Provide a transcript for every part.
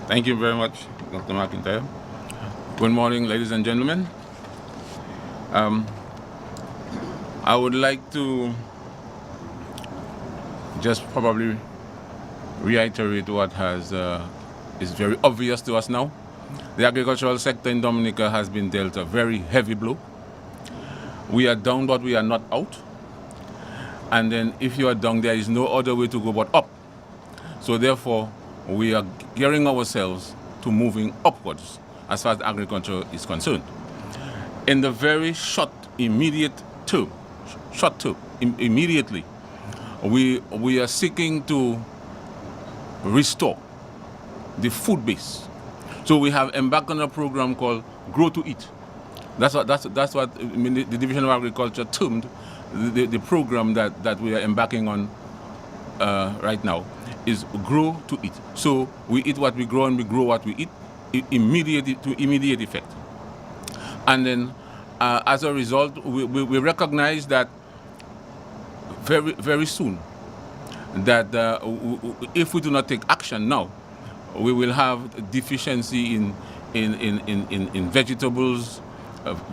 Thank you very much, Dr. McIntyre. Good morning, ladies and gentlemen. I would like to just probably reiterate what is very obvious to us now. The agricultural sector in Dominica has been dealt a very heavy blow. We are down, but we are not out. And then if you are down, there is no other way to go but up. So therefore, we are gearing ourselves to moving upwards as far as agriculture is concerned. In the very immediate term, immediately, we are seeking to restore the food base. So we have embarked on a program called Grow to Eat. That's what the Division of Agriculture termed the program that we are embarking on right now is Grow to Eat. So we eat what we grow and we grow what we eat immediate effect. And then as a result, we recognize that very soon that if we do not take action now, we will have deficiency in vegetables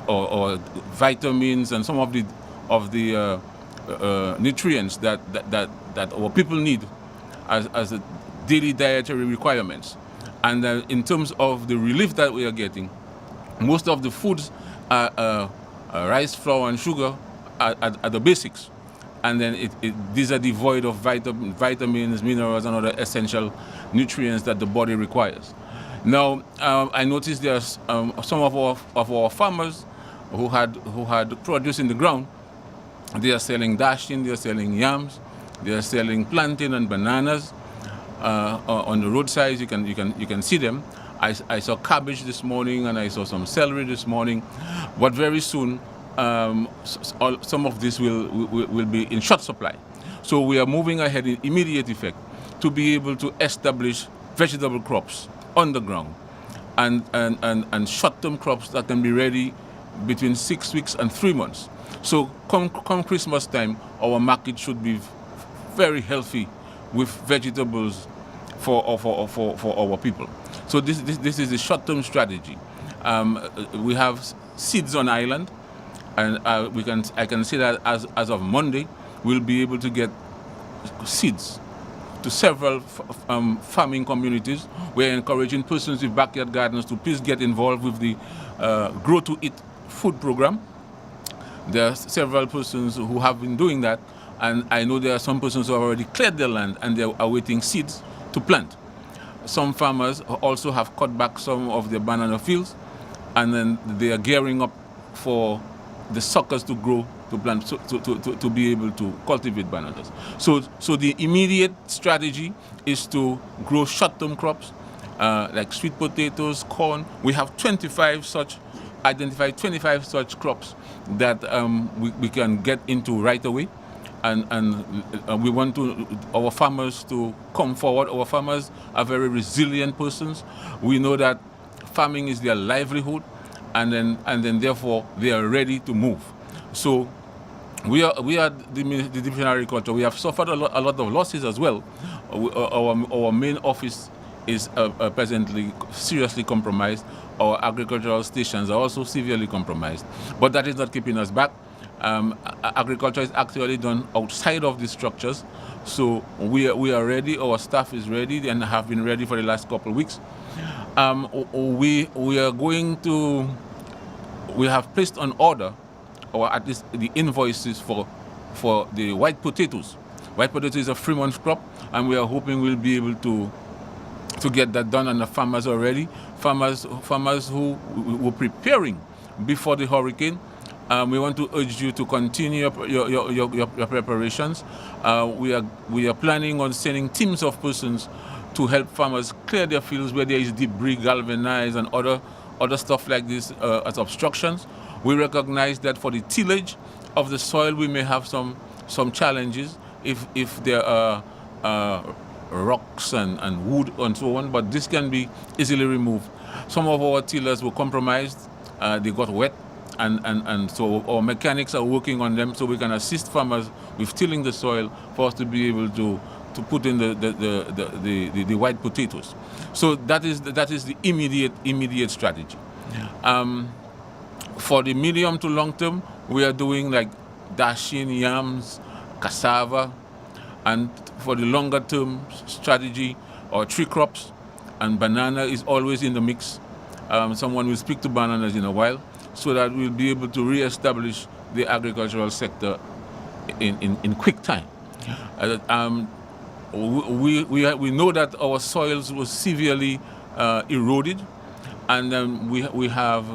or vitamins and some of the nutrients that our people need as a daily dietary requirements. And in terms of the relief that we are getting, most of the foods are rice, flour, and sugar are the basics. And then these are devoid of vitamins, minerals, and other essential nutrients that the body requires. Now, I noticed there's some of our farmers who had produce in the ground. They are selling dashing, they are selling yams, they are selling plantain and bananas on the roadside. You can see them. I saw cabbage this morning and I saw some celery this morning, but very soon some of this will be in short supply. So we are moving ahead in immediate effect to be able to establish vegetable crops on the ground and short-term crops that can be ready between 6 weeks and 3 months. So come Christmas time, our market should be very healthy with vegetables for our people. So this is a short-term strategy. We have seeds on island, and I can say that as of Monday, we'll be able to get seeds to several farming communities. We're encouraging persons with backyard gardens to please get involved with the Grow to Eat food program. There are several persons who have been doing that, and I know there are some persons who have already cleared their land and they're awaiting seeds to plant. Some farmers also have cut back some of their banana fields, and then they are gearing up for the suckers to grow, to plant, to be able to cultivate bananas. So the immediate strategy is to grow short-term crops like sweet potatoes, corn. We have identified 25 such crops that we can get into right away. And we want our farmers to come forward. Our farmers are very resilient persons. We know that farming is their livelihood, and then therefore they are ready to move. So we are the Division of Agriculture. We have suffered a lot of losses as well. Our main office is presently seriously compromised. Our agricultural stations are also severely compromised, but that is not keeping us back. Agriculture is actually done outside of these structures, so we are ready. Our staff is ready and have been ready for the last couple of weeks. We have placed on order, or at least the invoices for the white potatoes. White potato is a 3-month crop, and we are hoping we'll be able to get that done. And the farmers are ready. Farmers who were preparing before the hurricane. We want to urge you to continue your preparations. We are planning on sending teams of persons to help farmers clear their fields where there is debris, galvanized, and other stuff like this as obstructions. We recognize that for the tillage of the soil, we may have some challenges if there are rocks and wood and so on, but this can be easily removed. Some of our tillers were compromised, they got wet, and so our mechanics are working on them so we can assist farmers with tilling the soil for us to be able to to put in the white potatoes. So that is the immediate strategy. For the medium to long term, we are doing like dashing yams, cassava, and for the longer term strategy, or tree crops, and banana is always in the mix. Someone will speak to bananas in a while, so that we'll be able to re-establish the agricultural sector in quick time. We know that our soils were severely eroded, and we have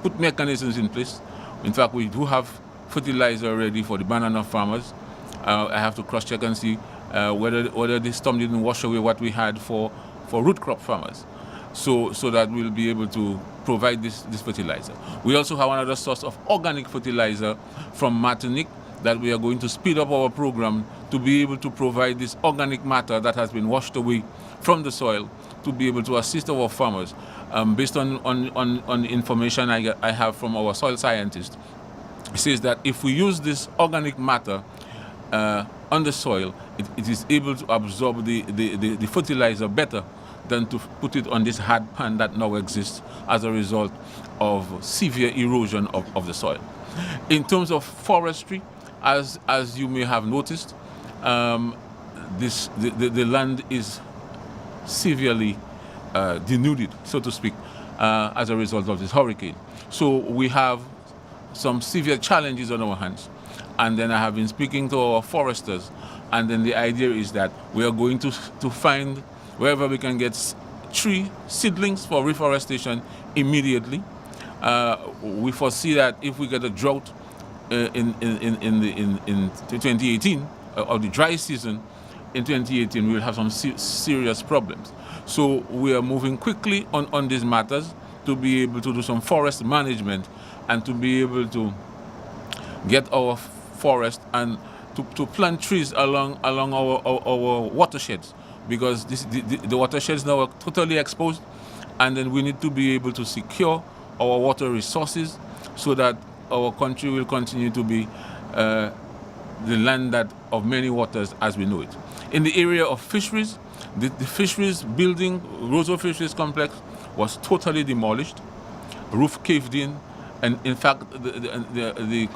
put mechanisms in place. In fact, we do have fertilizer already for the banana farmers. I have to cross-check and see whether this storm didn't wash away what we had for root crop farmers, so that we'll be able to provide this fertilizer. We also have another source of organic fertilizer from Martinique that we are going to speed up our program to be able to provide this organic matter that has been washed away from the soil, to be able to assist our farmers. Based on information I have from our soil scientist, it says that if we use this organic matter on the soil, it is able to absorb the fertilizer better than to put it on this hard pan that now exists as a result of severe erosion of the soil. In terms of forestry, as you may have noticed, the land is severely denuded, so to speak, as a result of this hurricane. So we have some severe challenges on our hands. And then I have been speaking to our foresters, and then the idea is that we are going to find wherever we can get tree seedlings for reforestation immediately. We foresee that if we get a drought in 2018, or the dry season in 2018, we will have some serious problems. So we are moving quickly on these matters to be able to do some forest management and to be able to get our forest and to plant trees along our watersheds, because the watersheds now are totally exposed, and then we need to be able to secure our water resources so that our country will continue to be the land that of many waters as we know it. In the area of fisheries, the fisheries building, Roseau Fisheries Complex, was totally demolished, roof caved in, and in fact the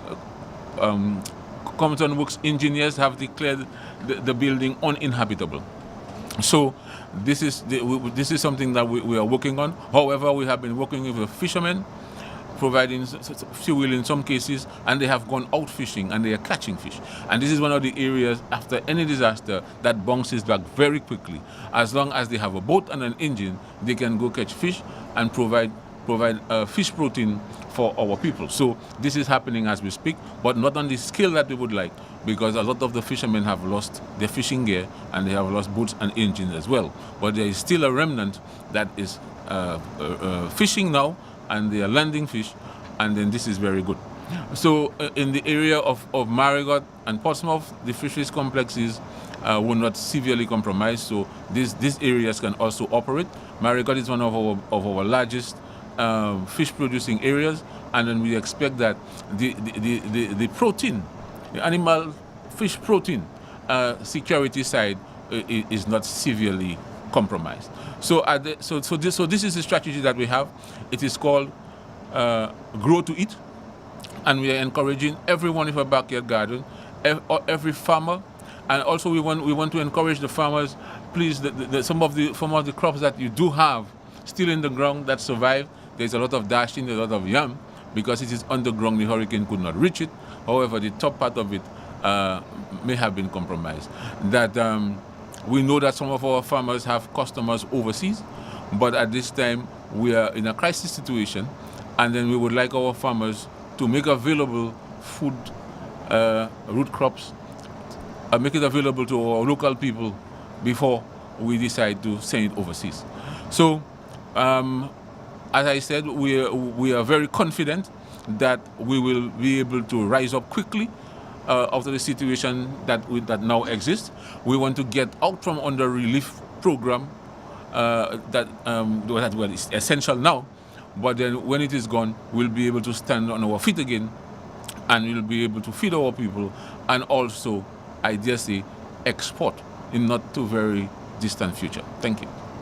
Compton Works engineers have declared the building uninhabitable. So this is something that we are working on. However, we have been working with the fishermen, providing fuel in some cases, and they have gone out fishing and they are catching fish. And this is one of the areas after any disaster that bounces back very quickly. As long as they have a boat and an engine, they can go catch fish and provide fish protein for our people. So this is happening as we speak, but not on the scale that we would like, because a lot of the fishermen have lost their fishing gear and they have lost boats and engines as well. But there is still a remnant that is fishing now, and they are landing fish, and then this is very good. So in the area of Marigot and Portsmouth, the fisheries complexes were not severely compromised, so these areas can also operate. Marigot is one of our largest fish producing areas, and then we expect that the protein, the animal fish protein security side is not severely compromised. So this is the strategy that we have. It is called Grow to Eat, and we are encouraging everyone with a backyard garden, every farmer, and also we want to encourage the farmers. Please, some of the crops that you do have still in the ground that survive. There's a lot of dashing, there's a lot of yam, because it is underground. The hurricane could not reach it. However, the top part of it may have been compromised. We know that some of our farmers have customers overseas, but at this time we are in a crisis situation, and then we would like our farmers to make available food, root crops, make it available to our local people before we decide to send it overseas. So, as I said, we are very confident that we will be able to rise up quickly after the situation that now exists. We want to get out from under relief program that is essential now, but then when it is gone, we'll be able to stand on our feet again, and we'll be able to feed our people, and also, I dare say, export in not too very distant future. Thank you.